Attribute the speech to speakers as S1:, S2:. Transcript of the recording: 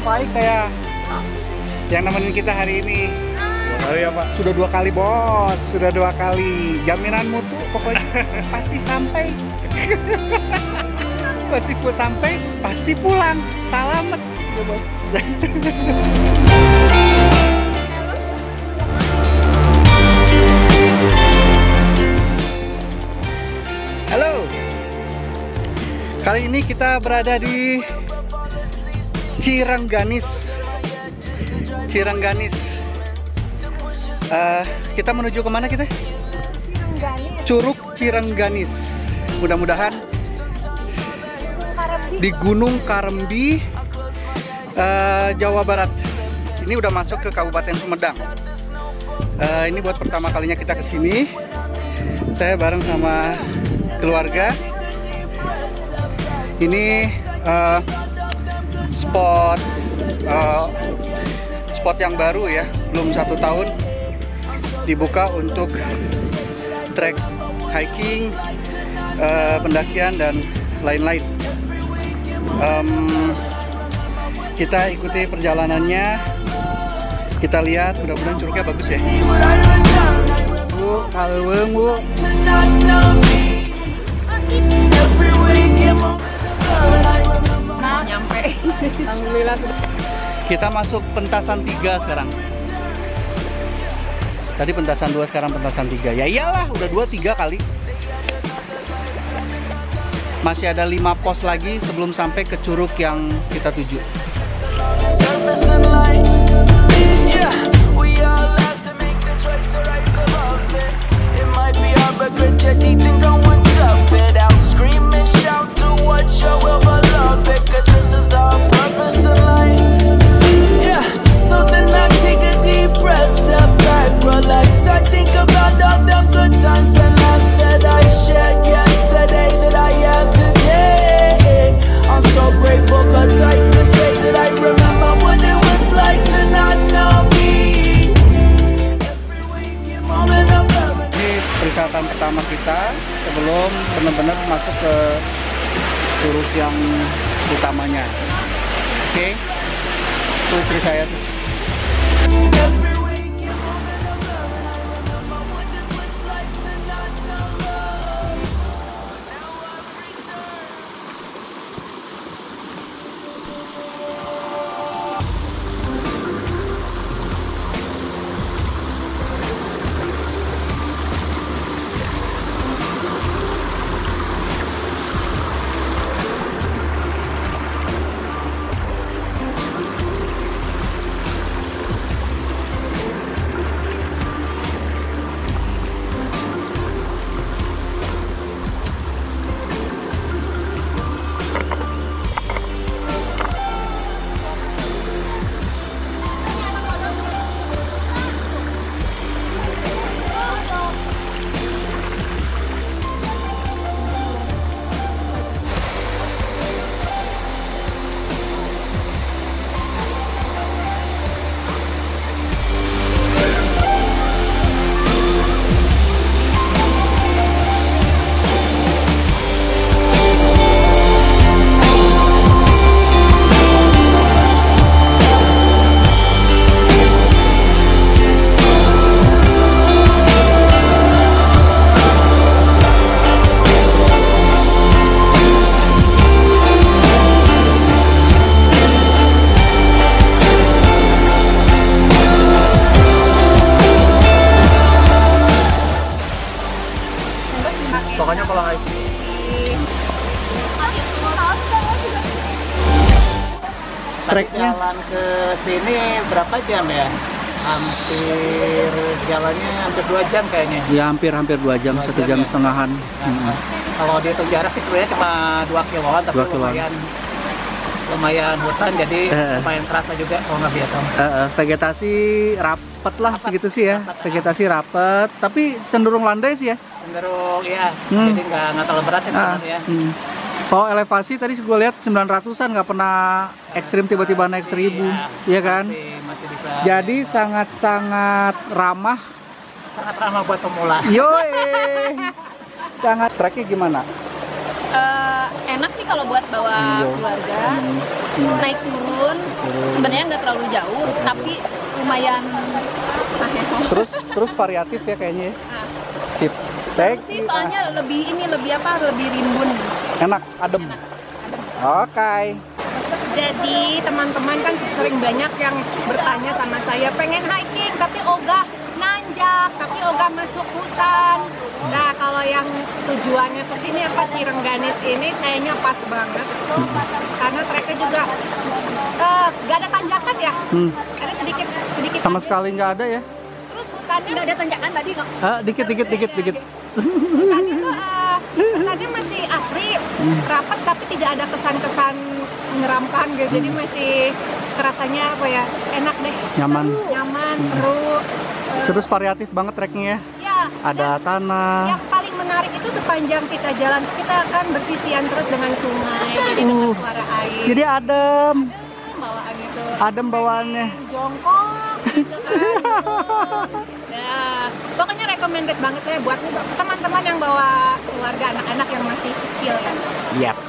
S1: Faik kayak yang nemenin kita hari ini.
S2: 2 kali ya Pak?
S1: Sudah 2 kali bos, sudah 2 kali. Jaminan mutu pokoknya pasti sampai. Pasti sampai, pasti pulang. Selamat bos. Halo. Kali ini kita berada di Cirengganis. Kita menuju kemana kita? Curug Cirengganis. Mudah-mudahan di Gunung Karembi, Jawa Barat. Ini udah masuk ke Kabupaten Sumedang. Ini buat pertama kalinya kita kesini. Saya bareng sama keluarga. Ini spot yang baru ya, belum 1 tahun dibuka untuk trek hiking, pendakian dan lain-lain. Kita ikuti perjalanannya, kita lihat, mudah-mudahan curugnya bagus ya. Bu, kalweng bu.
S3: Nah, nyampe. Alhamdulillah.
S1: Kita masuk pentasan 3 sekarang. Tadi pentasan 2, sekarang pentasan 3. Ya iyalah, udah 2-3 kali. Masih ada 5 pos lagi sebelum sampai ke curug yang kita tuju. Perjalanan pertama kita sebelum benar-benar masuk ke curug yang utamanya. Oke, itu istri saya tuh.
S2: Pokoknya kalau hiking
S1: Treknya
S3: Jalan ke sini berapa jam ya? Hampir jalannya hampir 2 jam kayaknya.
S1: ya hampir 2 jam, 1 jam setengahan.
S3: Kalau dihitung jarak sih sebenarnya cuma 2 kiloan, tapi
S1: 2 kiloan.
S3: lumayan hutan, jadi lumayan terasa juga kalau nggak biasa.
S1: Vegetasi rapet lah segitu sih ya. Vegetasi rapet, tapi cenderung landai sih ya.
S3: Cenderung ya, jadi nggak terlalu berat sih sebenarnya.
S1: Oh, elevasi tadi gue lihat 900-an, nggak pernah ekstrim tiba-tiba naik 1000, ya kan?
S3: Masih bisa.
S1: Jadi sangat-sangat ramah.
S3: Sangat ramah buat pemula.
S1: Yoi. Sangat. Treknya gimana?
S4: Enak sih kalau buat bawa keluarga, naik turun, sebenarnya nggak terlalu jauh, tapi lumayan.
S1: Terus variatif ya kayaknya ya. Sip.
S4: Seru sih, soalnya lebih rimbun.
S1: Enak, adem. Oke.
S5: Jadi teman-teman kan sering banyak yang bertanya sama saya, pengen hiking tapi ogah nanjak, tapi ogah masuk hutan. Nah kalau yang tujuannya ke sini apa Cirengganis ini kayaknya pas banget, karena treknya juga gak ada tanjakan ya, ada sedikit
S1: Sama
S5: aja.
S1: sekali nggak ada ya?
S5: Terus hutannya
S4: Nggak ada tanjakan tadi kok.
S1: Dikit.
S5: hutannya tuh hutannya masih asri, rapat tapi tidak ada kesan-kesan menyeramkan gitu. Jadi masih rasanya apa ya, enak deh,
S1: Nyaman.
S5: seru.
S1: Terus variatif banget treknya ya.
S5: Ya,
S1: Ada tanah.
S5: yang paling menarik itu sepanjang kita jalan kita akan bersisian terus dengan sungai, jadi dengan suara air.
S1: Jadi adem.
S5: Bawaannya tuh
S1: Adem bawaannya.
S5: jongkok gitu kan. Nah, pokoknya recommended banget ya buat teman-teman yang bawa keluarga, anak-anak yang masih kecil ya.
S1: Yes.